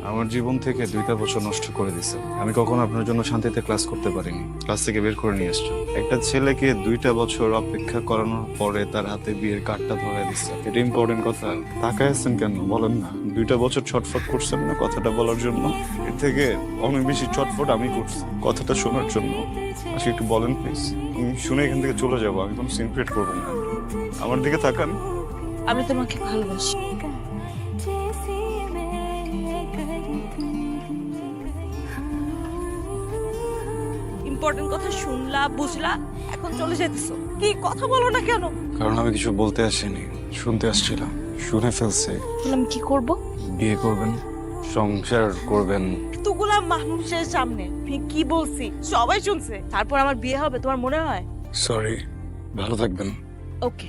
আমার জীবন থেকে 2টা বছর নষ্ট করে দিছে। আমি কখনো আপনার জন্য শান্তিতে ক্লাস করতে পারিনি, ক্লাস থেকে বের করে নিয়ে আসছো। একটা ছেলেকে 2টা বছর অপেক্ষা করানোর পরে তার হাতে বিয়ের কার্ডটা ধরায় দিচ্ছে। এটা ইম্পর্টেন্ট কথা। তাকায় আছেন কেন বলেন না? 2টা বছর ছটফট করছেন না কথাটা বলার জন্য? এর থেকে অনেক বেশি ছটফট আমি করছি কথাটা শোনার জন্য। আজকে একটু বলেন প্লিজ। আমি শুনে এখান থেকে চলে যাবো, আমি কোনো সিন ক্রিয়েট করবো না। আমার দিকে তাকান। আমি তোমাকে ভালোবাসি। ইম্পর্টেন্ট কথা শুনলা, বুঝলা, এখন চলে যেতেছো। কি কথা বলো না কেন? কারণ আমি কিছু বলতে আসিনি, শুনতে আসছিলাম। শুনে ফেলছে। আমি কি করব? বিয়ে করবেন, সংসার করবেন। এতগুলা মানুষের সামনে আমি কি বলছি সবাই শুনছে, তারপর আমার বিয়ে হবে তোমার মনে হয়? সরি, ভালো থাকবেন। ওকে।